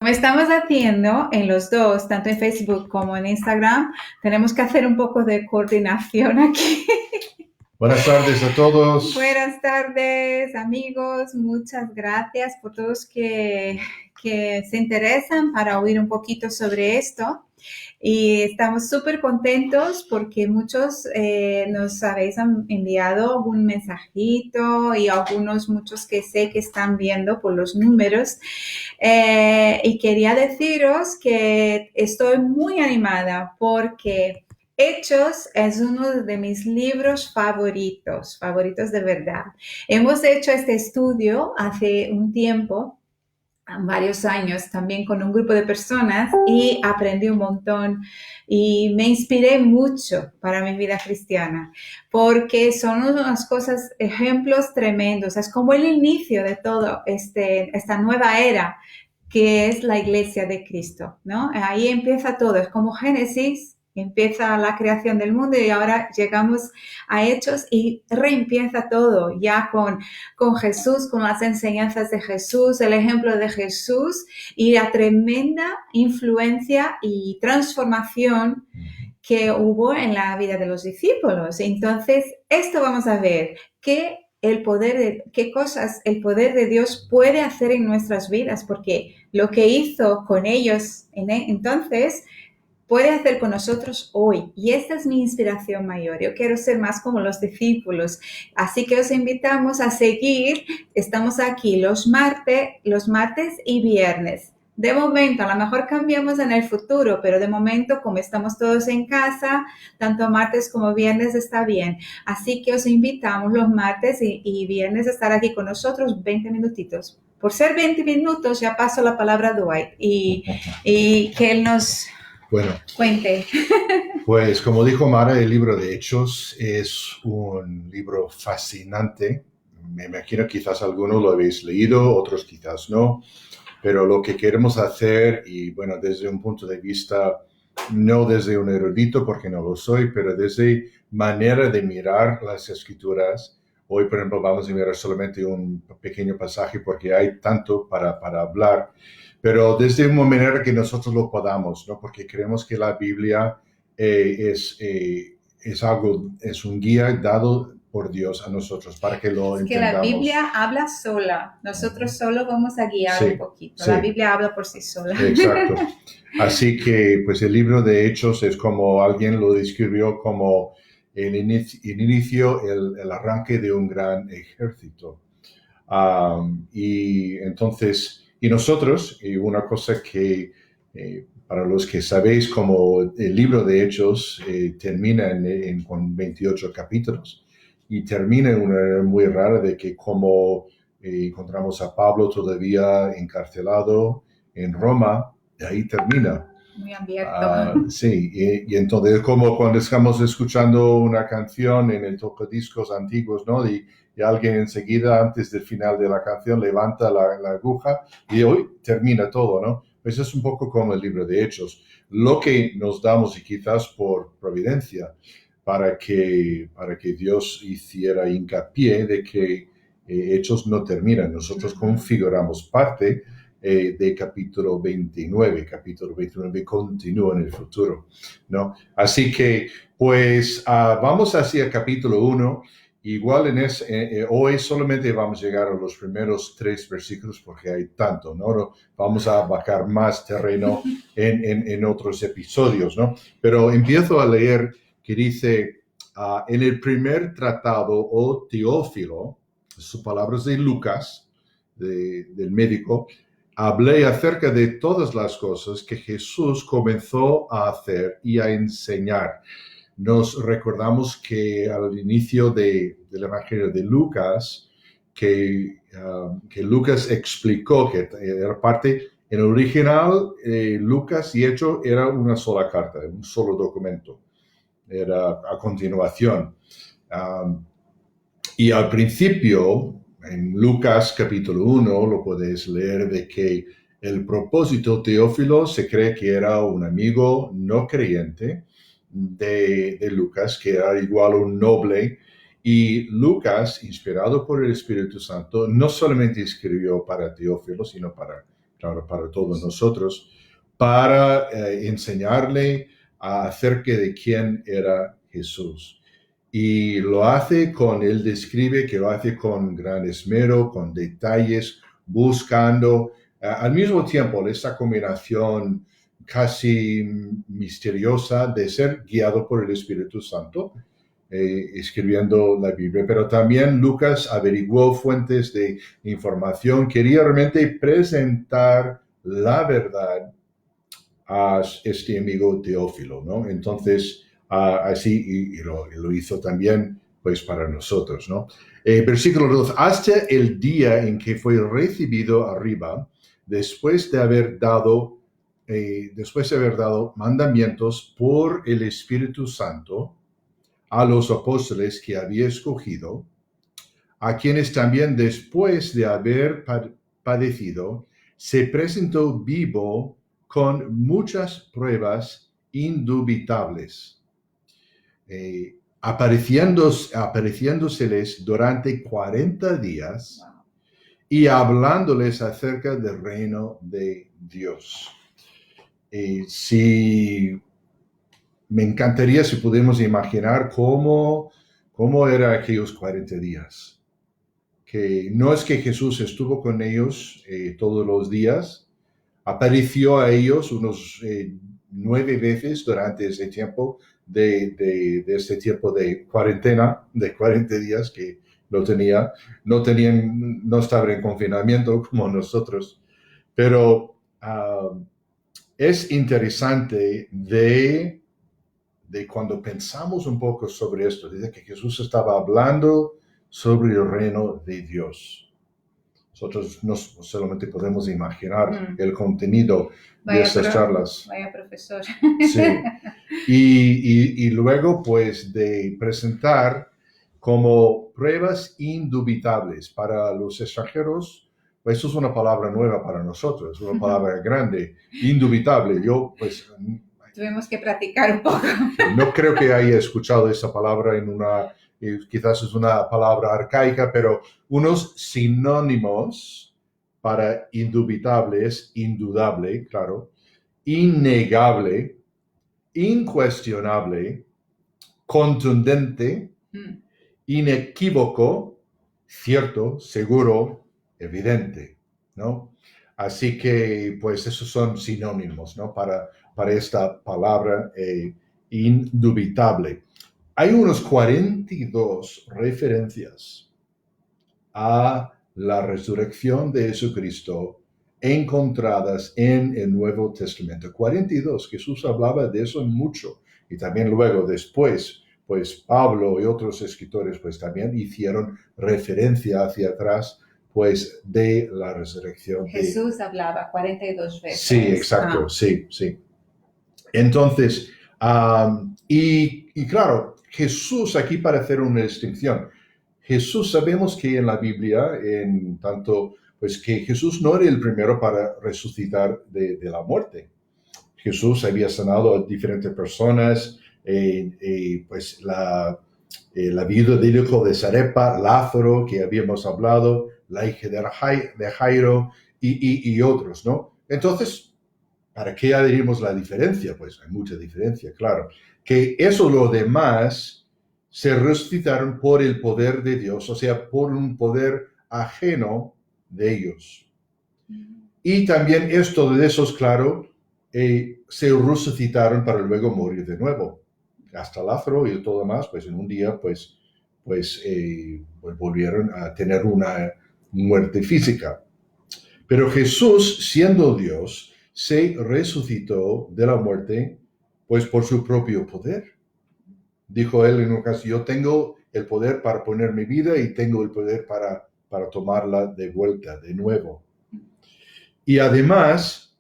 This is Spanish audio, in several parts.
estamos haciendo en los dos, tanto en Facebook como en Instagram, tenemos que hacer un poco de coordinación aquí. Buenas tardes a todos. Buenas tardes, amigos. Muchas gracias por todos que se interesan para oír un poquito sobre esto. Y estamos súper contentos porque muchos nos habéis enviado algún mensajito y muchos que sé que están viendo por los números. Y quería deciros que estoy muy animada porque Hechos es uno de mis libros favoritos de verdad. Hemos hecho este estudio hace un tiempo, varios años, también con un grupo de personas y aprendí un montón y me inspiré mucho para mi vida cristiana porque son unas cosas, ejemplos tremendos. Es como el inicio de todo esta nueva era que es la iglesia de Cristo, ¿no? Ahí empieza todo, es como Génesis, empieza la creación del mundo y ahora llegamos a Hechos y reempieza todo ya con Jesús, con las enseñanzas de Jesús, el ejemplo de Jesús y la tremenda influencia y transformación que hubo en la vida de los discípulos. Entonces, esto vamos a ver, qué cosas el poder de Dios puede hacer en nuestras vidas, porque lo que hizo con ellos entonces puede hacer con nosotros hoy. Y esta es mi inspiración mayor. Yo quiero ser más como los discípulos. Así que os invitamos a seguir. Estamos aquí los martes y viernes. De momento, a lo mejor cambiamos en el futuro, pero de momento, como estamos todos en casa, tanto martes como viernes está bien. Así que os invitamos los martes y viernes a estar aquí con nosotros 20 minutitos. Por ser 20 minutos, ya paso la palabra a Dwight y que él nos cuente. Pues como dijo Mara, el libro de Hechos es un libro fascinante. Me imagino quizás algunos lo habéis leído, otros quizás no. Pero lo que queremos hacer, y bueno, desde un punto de vista, no desde un erudito, porque no lo soy, pero desde manera de mirar las escrituras. Hoy, por ejemplo, vamos a mirar solamente un pequeño pasaje porque hay tanto para hablar, pero desde una manera que nosotros lo podamos, ¿no? Porque creemos que la Biblia es un guía dado por Dios a nosotros para que lo entendamos. Que la Biblia habla sola, nosotros solo vamos a guiar un poquito, la Biblia habla por sí sola. Exacto. Así que pues el libro de Hechos es como alguien lo describió como el inicio, el arranque de un gran ejército. Y entonces, y nosotros, y una cosa que para los que sabéis, como el libro de Hechos termina con 28 capítulos y termina en una manera muy rara de que como encontramos a Pablo todavía encarcelado en Roma, y ahí termina. Muy abierto. Sí, y entonces como cuando estamos escuchando una canción en el tocadiscos antiguos, ¿no? Y alguien enseguida, antes del final de la canción, levanta la aguja y hoy termina todo, ¿no? Pues es un poco como el libro de Hechos. Lo que nos damos, y quizás por providencia, para que Dios hiciera hincapié de que Hechos no terminan. Nosotros configuramos parte de capítulo 29. Capítulo 29 continúa en el futuro, ¿no? Así que, pues, vamos hacia el capítulo 1. Igual hoy solamente vamos a llegar a los primeros 3 versículos porque hay tanto, ¿no? Vamos a abarcar más terreno en otros episodios, ¿no? Pero empiezo a leer que dice, en el primer tratado, oh Teófilo, sus palabras de Lucas, del médico, hablé acerca de todas las cosas que Jesús comenzó a hacer y a enseñar. Nos recordamos que al inicio del Evangelio de Lucas, que Lucas explicó que era parte, en el original, Lucas y Hechos era una sola carta, un solo documento. Era a continuación. Y al principio, en Lucas capítulo 1, lo podéis leer de que el propósito Teófilo se cree que era un amigo no creyente de Lucas, que era igual un noble. Y Lucas, inspirado por el Espíritu Santo, no solamente escribió para Teófilo, sino para claro, para todos nosotros, para enseñarle acerca de quién era Jesús. Y lo hace él describe que lo hace con gran esmero, con detalles, buscando, al mismo tiempo, esta combinación casi misteriosa de ser guiado por el Espíritu Santo, escribiendo la Biblia, pero también Lucas averiguó fuentes de información, quería realmente presentar la verdad a este amigo Teófilo, ¿no? Entonces, así, y lo hizo también, pues, para nosotros, ¿no? Versículo 2, hasta el día en que fue recibido arriba, después de haber dado mandamientos por el Espíritu Santo a los apóstoles que había escogido, a quienes también después de haber padecido, se presentó vivo con muchas pruebas indubitables, apareciéndoseles durante 40 días y hablándoles acerca del reino de Dios. Si me encantaría si pudiéramos imaginar cómo eran aquellos 40 días. Que no es que Jesús estuvo con ellos todos los días, apareció a ellos unos 9 veces durante ese tiempo de este tiempo de cuarentena, de 40 días que no estaban en confinamiento como nosotros. Pero es interesante de cuando pensamos un poco sobre esto, dice que Jesús estaba hablando sobre el reino de Dios. Nosotros no solamente podemos imaginar el contenido de estas charlas. Vaya profesor. Sí. Y luego, pues, de presentar como pruebas indubitables para los extranjeros, pues eso es una palabra nueva para nosotros, es una palabra grande, indubitable. Yo, pues, tuvimos que practicar un poco. No creo que haya escuchado esa palabra quizás es una palabra arcaica, pero unos sinónimos para indubitable es indudable, claro, innegable, incuestionable, contundente, inequívoco, cierto, seguro, evidente, ¿no? Así que, pues, esos son sinónimos, ¿no? Para esta palabra indubitable. Hay unos 42 referencias a la resurrección de Jesucristo encontradas en el Nuevo Testamento. 42, Jesús hablaba de eso mucho. Y también luego, después, pues Pablo y otros escritores, pues también hicieron referencia hacia atrás, pues, de la resurrección. Jesús hablaba 42 veces. Sí, exacto, sí. Entonces, y claro, Jesús aquí para hacer una distinción. Jesús, sabemos que en la Biblia, en tanto, pues que Jesús no era el primero para resucitar de la muerte. Jesús había sanado a diferentes personas, pues la viuda del hijo de Sarepa, Lázaro, que habíamos hablado, la hija de Jairo y otros, ¿no? Entonces, ¿para qué adherimos la diferencia? Pues hay mucha diferencia, claro. Que eso lo demás se resucitaron por el poder de Dios, o sea, por un poder ajeno de ellos. Y también esto de esos, claro, se resucitaron para luego morir de nuevo. Hasta Lázaro y todo más, pues en un día, pues volvieron a tener una muerte física. Pero Jesús, siendo Dios, se resucitó de la muerte, pues por su propio poder. Dijo él en una ocasión, yo tengo el poder para poner mi vida y tengo el poder para tomarla de vuelta, de nuevo. Y además,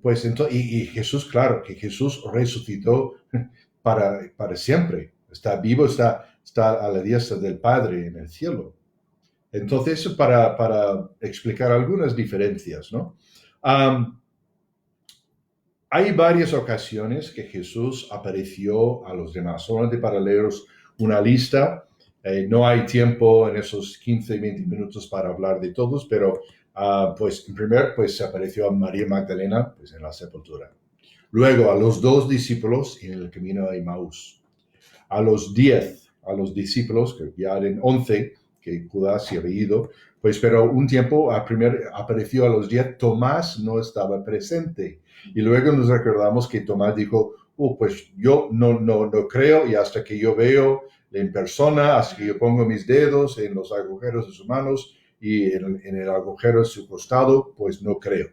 pues entonces, y Jesús, claro, que Jesús resucitó para siempre. Está vivo, está a la diestra del Padre en el cielo. Entonces, para explicar algunas diferencias, ¿no? Hay varias ocasiones que Jesús apareció a los demás. Solamente para leeros una lista. No hay tiempo en esos 15, 20 minutos para hablar de todos, pero Pues en primer, pues se apareció a María Magdalena pues, en la sepultura. Luego a los 2 discípulos en el camino a Emaús. A los 10, a los discípulos, que ya eran 11, que Judas se había ido, pues pero un tiempo apareció a los 10, Tomás no estaba presente. Y luego nos recordamos que Tomás dijo, pues yo no creo y hasta que yo veo en persona, hasta que yo pongo mis dedos en los agujeros de sus manos y en el agujero de su costado, pues no creo.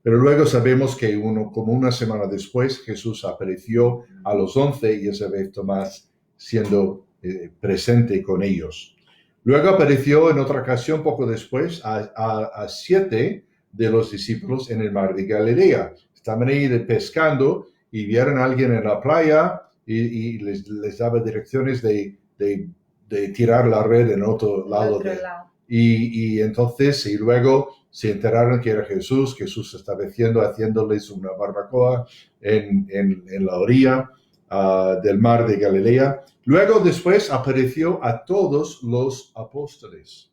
Pero luego sabemos que como una semana después, Jesús apareció a los 11 y esa vez Tomás siendo presente con ellos. Luego apareció en otra ocasión, poco después, a 7 de los discípulos en el mar de Galilea. Estaban ahí pescando y vieron a alguien en la playa y les daba direcciones de tirar la red en otro lado. Y entonces, y luego se enteraron que era Jesús estaba haciéndoles una barbacoa en la orilla del mar de Galilea. Luego, después, apareció a todos los apóstoles.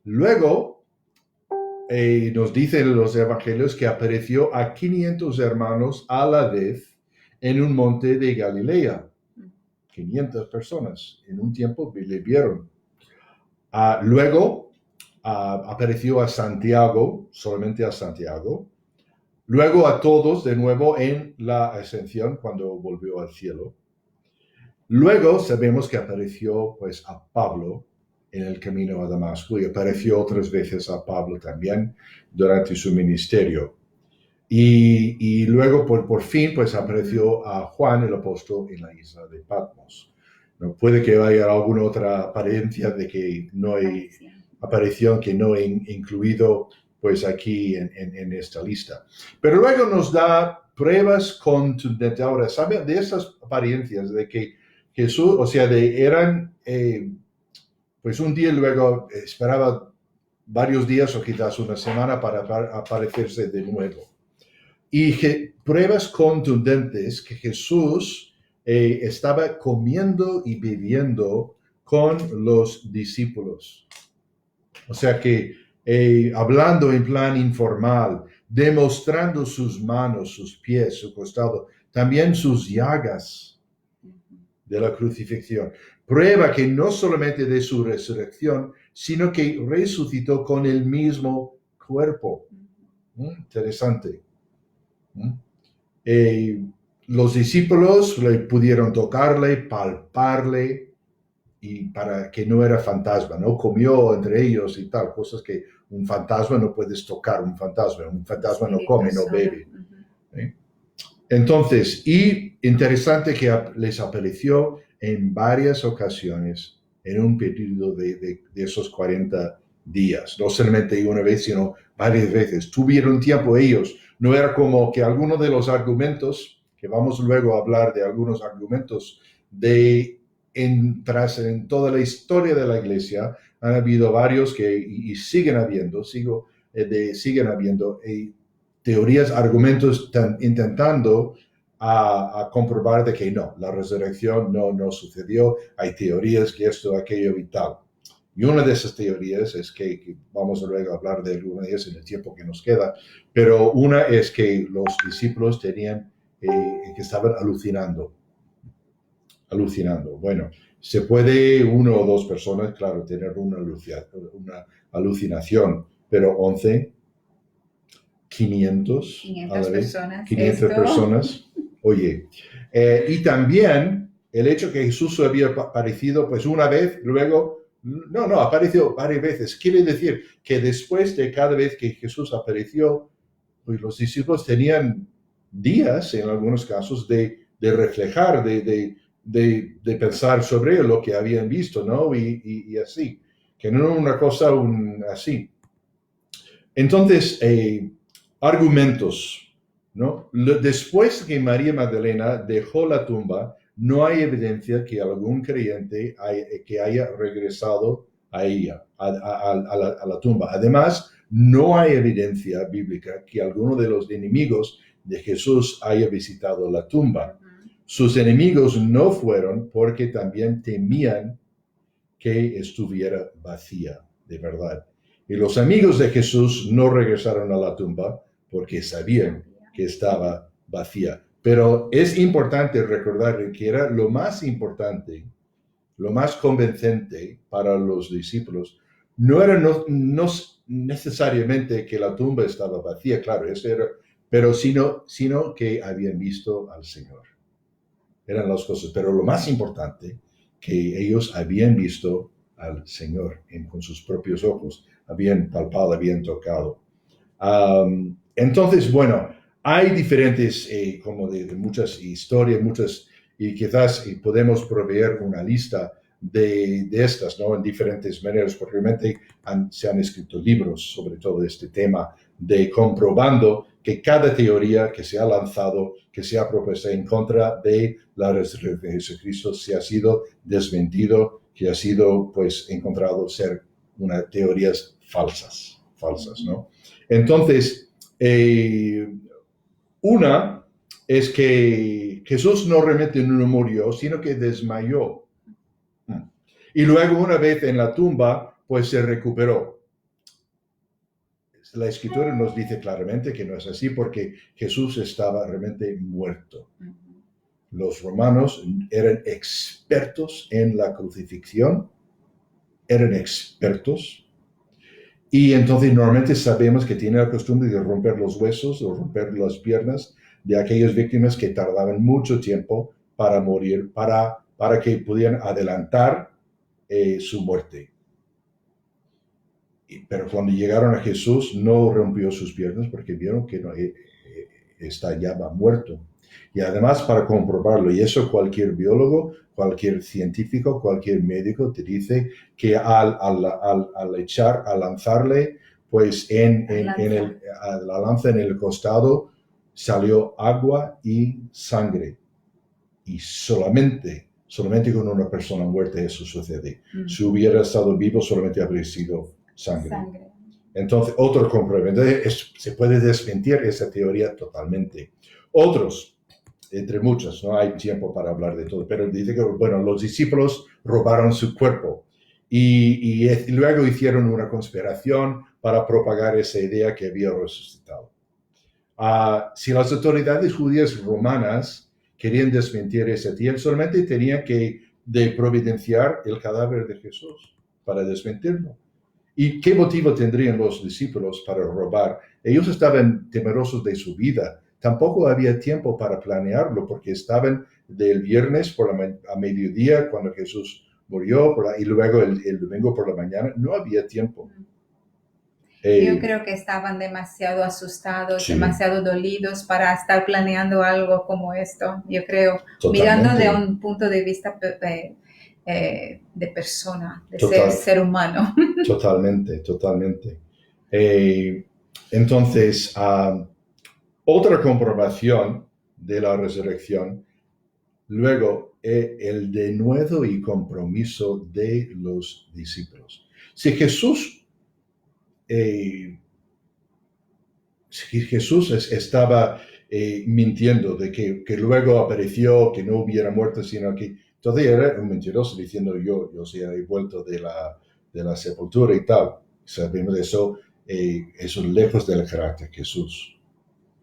Luego, nos dicen los evangelios que apareció a 500 hermanos a la vez en un monte de Galilea. 500 personas en un tiempo le vieron. Luego apareció a Santiago, solamente a Santiago. Luego a todos de nuevo en la ascensión cuando volvió al cielo. Luego sabemos que apareció pues a Pablo en el camino a Damasco y apareció otras veces a Pablo también durante su ministerio. Y luego por fin pues apareció a Juan el apóstol en la isla de Patmos. No puede que haya alguna otra apariencia de que no hay aparición que no he incluido pues aquí en esta lista. Pero luego nos da pruebas contundentes. Ahora, ¿sabe de esas apariencias de que Jesús, o sea, eran pues un día luego esperaba varios días o quizás una semana para aparecerse de nuevo? Y pruebas contundentes que Jesús estaba comiendo y bebiendo con los discípulos. O sea que hablando en plan informal, demostrando sus manos, sus pies, su costado, también sus llagas de la crucifixión. Prueba que no solamente de su resurrección, sino que resucitó con el mismo cuerpo. Interesante. Los discípulos le pudieron tocarle, palparle, y para que no era fantasma, no comió entre ellos y tal, cosas que un fantasma no puedes tocar, un fantasma no come, no bebe. Entonces, y interesante que les apareció en varias ocasiones en un periodo de esos 40 días, no solamente una vez, sino varias veces. Tuvieron tiempo ellos. No era como que algunos de los argumentos, que vamos luego a hablar de algunos argumentos en toda la historia de la iglesia, han habido varios y siguen habiendo, siguen habiendo teorías, argumentos intentando a comprobar de que no, la resurrección no sucedió, hay teorías que esto, aquello y tal. Y una de esas teorías es que vamos luego a hablar de alguna de ellas en el tiempo que nos queda, pero una es que los discípulos que estaban alucinando. Bueno, se puede 1 o 2 personas, claro, tener una alucinación, pero 11, 500 personas. 500 personas. Oye, y también el hecho que Jesús había aparecido pues una vez, luego, no, apareció varias veces. Quiere decir que después de cada vez que Jesús apareció, pues los discípulos tenían días, en algunos casos, de reflejar, de pensar sobre lo que habían visto, ¿no? Y así, que no era una cosa así. Entonces, argumentos, ¿no? Después que María Magdalena dejó la tumba, no hay evidencia que algún creyente haya regresado a ella, a la tumba. Además, no hay evidencia bíblica que alguno de los enemigos de Jesús haya visitado la tumba. Sus enemigos no fueron porque también temían que estuviera vacía, de verdad. Y los amigos de Jesús no regresaron a la tumba porque sabían que estaba vacía. Pero es importante recordar que era lo más importante, lo más convincente para los discípulos. No era no necesariamente que la tumba estaba vacía, claro, eso era, pero sino que habían visto al Señor. Eran las cosas, pero lo más importante, que ellos habían visto al Señor con sus propios ojos, habían palpado, habían tocado. Entonces, bueno, hay diferentes, como de muchas historias, y quizás podemos proveer una lista de estas, ¿no? En diferentes maneras, porque realmente se han escrito libros sobre todo este tema, de comprobando que cada teoría que se ha lanzado, que se ha propuesto en contra de la resurrección de Jesucristo, se ha sido desmentido, que ha sido, pues, encontrado ser unas teorías falsas, ¿no? Entonces, una es que Jesús no realmente no murió, sino que desmayó. Y luego, una vez en la tumba, pues se recuperó. La Escritura nos dice claramente que no es así porque Jesús estaba realmente muerto. Los romanos eran expertos en la crucifixión, eran expertos. Y entonces normalmente sabemos que tienen la costumbre de romper los huesos o romper las piernas de aquellas víctimas que tardaban mucho tiempo para morir, para que pudieran adelantar su muerte. Pero cuando llegaron a Jesús no rompió sus piernas porque vieron que no, está ya muerto. Y además para comprobarlo, y eso cualquier biólogo, cualquier científico, cualquier médico te dice que al lanzarle, pues la lanza en el costado salió agua y sangre. Y solamente con una persona muerta eso sucede. Si hubiera estado vivo, solamente habría sido sangre. Entonces, otro complemento, se puede desmentir esa teoría totalmente. Otros, entre muchos, no hay tiempo para hablar de todo, pero dice que, bueno, los discípulos robaron su cuerpo y luego hicieron una conspiración para propagar esa idea que había resucitado. Si las autoridades judías romanas querían desmentir esa teoría, solamente tenían que providenciar el cadáver de Jesús para desmentirlo. ¿Y qué motivo tendrían los discípulos para robar? Ellos estaban temerosos de su vida. Tampoco había tiempo para planearlo porque estaban del viernes a mediodía cuando Jesús murió y luego el domingo por la mañana. No había tiempo. Yo creo que estaban demasiado asustados, sí, demasiado dolidos para estar planeando algo como esto. Yo creo, totalmente, mirando de un punto de vista de persona, de ser humano. Totalmente. Entonces, otra comprobación de la resurrección, luego, el denuedo y compromiso de los discípulos. Si Jesús estaba mintiendo de que luego apareció, que no hubiera muerto, sino que todavía era un mentiroso diciendo yo he vuelto de la sepultura y tal. Sabemos eso, eso lejos del carácter de Jesús,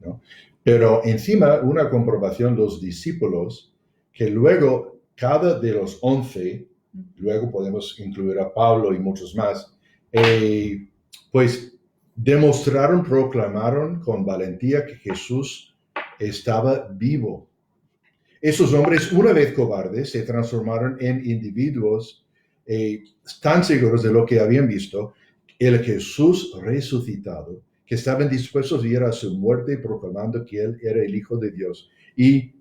¿no? Pero encima una comprobación, los discípulos, que luego cada de los 11, luego podemos incluir a Pablo y muchos más, pues proclamaron con valentía que Jesús estaba vivo. Esos hombres, una vez cobardes, se transformaron en individuos tan seguros de lo que habían visto, el Jesús resucitado, que estaban dispuestos a ir a su muerte proclamando que Él era el Hijo de Dios y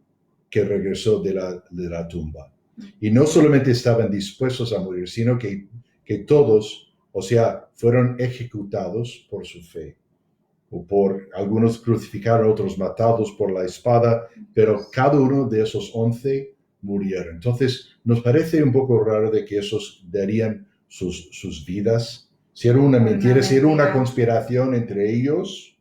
que regresó de la tumba. Y no solamente estaban dispuestos a morir, sino que todos, o sea, fueron ejecutados por su fe. O por algunos crucificados, otros matados por la espada, pero cada uno de esos 11 murieron. Entonces, nos parece un poco raro de que esos darían sus vidas. Si era una mentira, si era una conspiración entre ellos,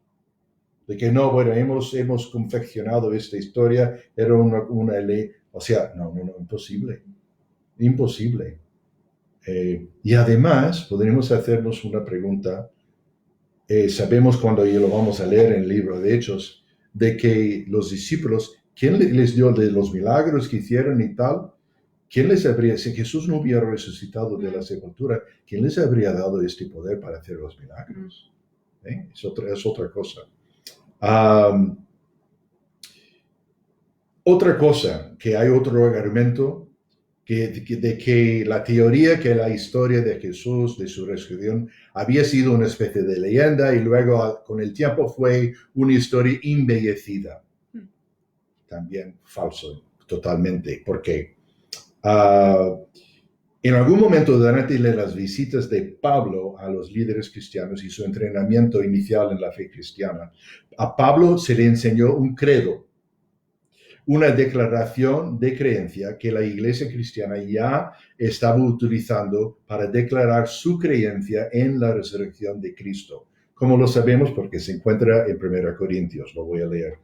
de que no, bueno, hemos confeccionado esta historia, era una ley. O sea, no, imposible. Y además, podríamos hacernos una pregunta sabemos cuando ya lo vamos a leer en el libro de Hechos, de que los discípulos, ¿quién les dio de los milagros que hicieron y tal? ¿Quién les habría, si Jesús no hubiera resucitado de la sepultura, quién les habría dado este poder para hacer los milagros? Es otra cosa. Um, Otra cosa, que hay otro argumento de que la teoría que la historia de Jesús, de su resurrección, había sido una especie de leyenda y luego con el tiempo fue una historia embellecida. También falso, totalmente, porque en algún momento durante las visitas de Pablo a los líderes cristianos y su entrenamiento inicial en la fe cristiana, a Pablo se le enseñó un credo, una declaración de creencia que la iglesia cristiana ya estaba utilizando para declarar su creencia en la resurrección de Cristo. Como lo sabemos porque se encuentra en 1 Corintios, lo voy a leer.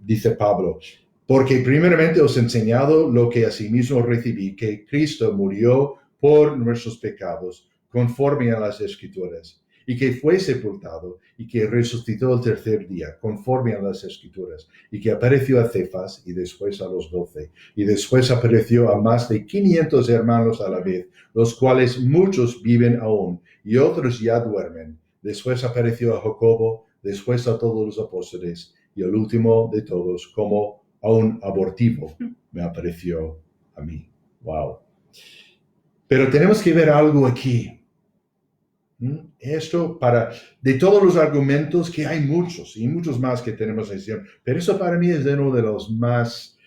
Dice Pablo, porque primeramente os he enseñado lo que asimismo recibí, que Cristo murió por nuestros pecados, conforme a las Escrituras, y que fue sepultado y que resucitó el tercer día, conforme a las Escrituras, y que apareció a Cefas y después a los 12, y después apareció a más de 500 hermanos a la vez, los cuales muchos viven aún y otros ya duermen. Después apareció a Jacobo, después a todos los apóstoles, y el último de todos, como a un abortivo, me apareció a mí. Wow. Pero tenemos que ver algo aquí. Esto de todos los argumentos, que hay muchos y muchos más que tenemos en sesión, pero eso para mí es uno de los más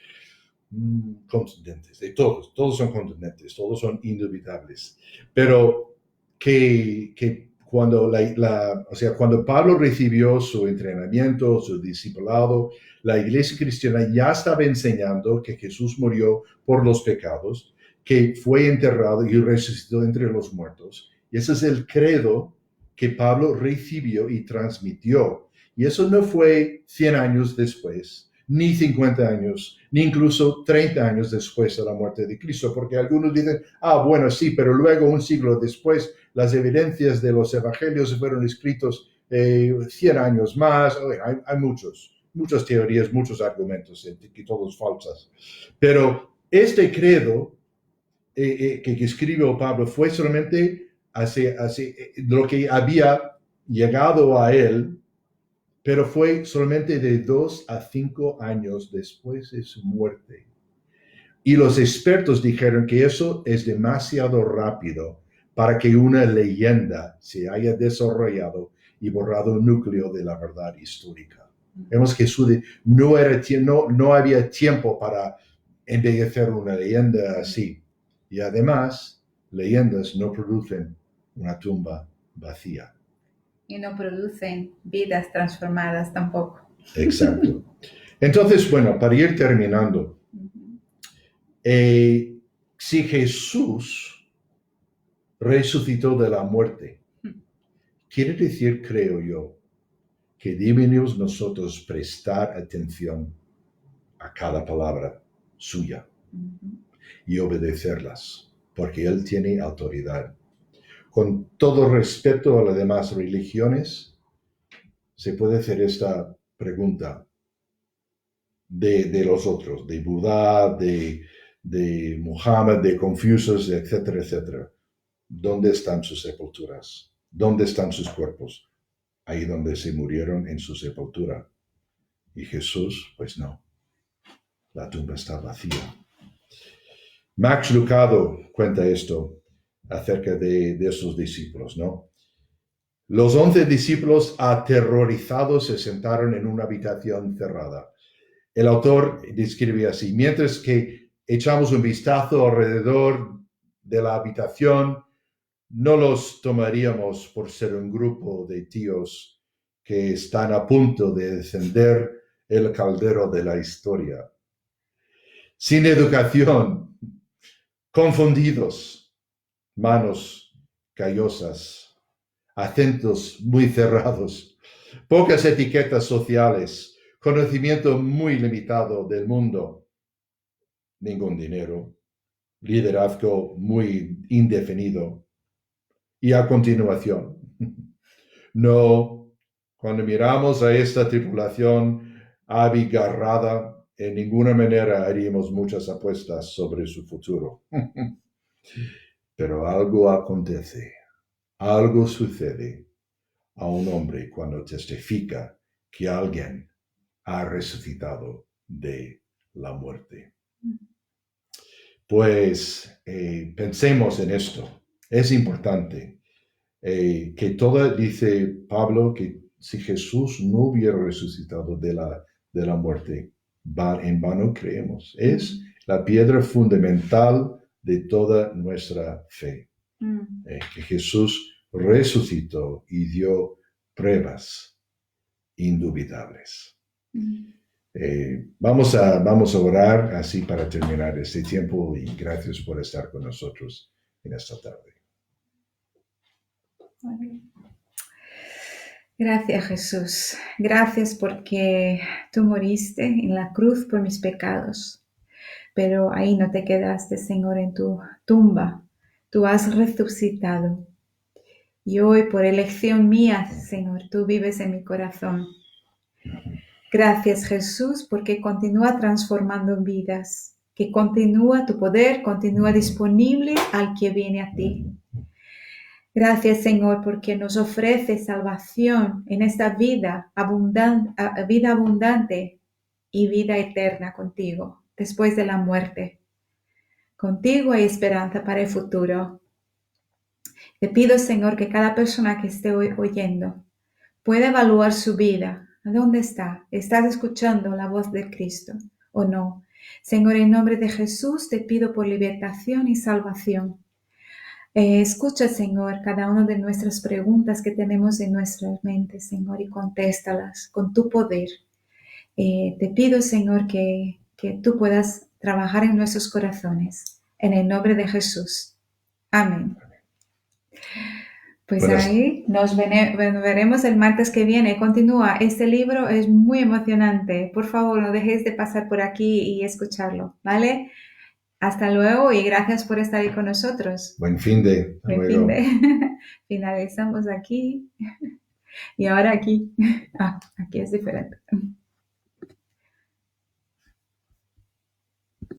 contundentes, de todos son contundentes, todos son indubitables, pero que cuando, o sea, cuando Pablo recibió su entrenamiento, su discipulado, la iglesia cristiana ya estaba enseñando que Jesús murió por los pecados, que fue enterrado y resucitó entre los muertos. Y ese es el credo que Pablo recibió y transmitió. Y eso no fue 100 años después, ni 50 años, ni incluso 30 años después de la muerte de Cristo, porque algunos dicen, bueno, sí, pero luego un siglo después, las evidencias de los evangelios fueron escritos 100 años más. Hay muchas teorías, muchos argumentos, que todos falsas. Pero este credo que escribió Pablo fue solamente lo que había llegado a él, pero fue solamente de 2 a 5 años después de su muerte. Y los expertos dijeron que eso es demasiado rápido para que una leyenda se haya desarrollado y borrado el núcleo de la verdad histórica. Vemos que no había tiempo para embellecer una leyenda así. Y además, leyendas no producen una tumba vacía. Y no producen vidas transformadas tampoco. Exacto. Entonces, bueno, para ir terminando, si Jesús resucitó de la muerte, quiere decir, creo yo, que debemos nosotros prestar atención a cada palabra suya y obedecerlas, porque Él tiene autoridad. Con todo respeto a las demás religiones, se puede hacer esta pregunta de los otros, de Buda, de Muhammad, de Confucius, etcétera, etcétera. ¿Dónde están sus sepulturas? ¿Dónde están sus cuerpos? Ahí donde se murieron en su sepultura. Y Jesús, pues no. La tumba está vacía. Max Lucado cuenta esto acerca de esos discípulos, ¿no? Los 11 discípulos aterrorizados se sentaron en una habitación cerrada. El autor describe así: mientras que echamos un vistazo alrededor de la habitación, no los tomaríamos por ser un grupo de tíos que están a punto de encender el caldero de la historia. Sin educación, confundidos, manos callosas, acentos muy cerrados, pocas etiquetas sociales, conocimiento muy limitado del mundo, ningún dinero, liderazgo muy indefinido. Y a continuación, No, cuando miramos a esta tripulación abigarrada, en ninguna manera haríamos muchas apuestas sobre su futuro. Pero algo acontece, algo sucede a un hombre cuando testifica que alguien ha resucitado de la muerte. Pues pensemos en esto. Es importante que dice Pablo, que si Jesús no hubiera resucitado de la muerte, en vano creemos. Es la piedra fundamental de toda nuestra fe. Que Jesús resucitó y dio pruebas indubitables. Vamos a orar así para terminar este tiempo y gracias por estar con nosotros en esta tarde. Gracias, Jesús. Gracias porque tú moriste en la cruz por mis pecados. Pero ahí no te quedaste, Señor, en tu tumba. Tú has resucitado. Y hoy, por elección mía, Señor, tú vives en mi corazón. Gracias, Jesús, porque continúa transformando vidas, que continúa tu poder, continúa disponible al que viene a ti. Gracias, Señor, porque nos ofrece salvación en esta vida abundante y vida eterna contigo, después de la muerte. Contigo hay esperanza para el futuro. Te pido, Señor, que cada persona que esté oyendo pueda evaluar su vida. ¿A dónde está? ¿Estás escuchando la voz de Cristo o no? Señor, en nombre de Jesús te pido por libertación y salvación. Escucha, Señor, cada una de nuestras preguntas que tenemos en nuestras mentes, Señor, y contéstalas con tu poder. Te pido, Señor, que tú puedas trabajar en nuestros corazones. En el nombre de Jesús. Amén. Pues ahí nos veremos el martes que viene. Continúa. Este libro es muy emocionante. Por favor, no dejéis de pasar por aquí y escucharlo, ¿vale? Hasta luego y gracias por estar ahí con nosotros. Buen fin de. Buen fin de. Finalizamos aquí y ahora aquí. Aquí es diferente.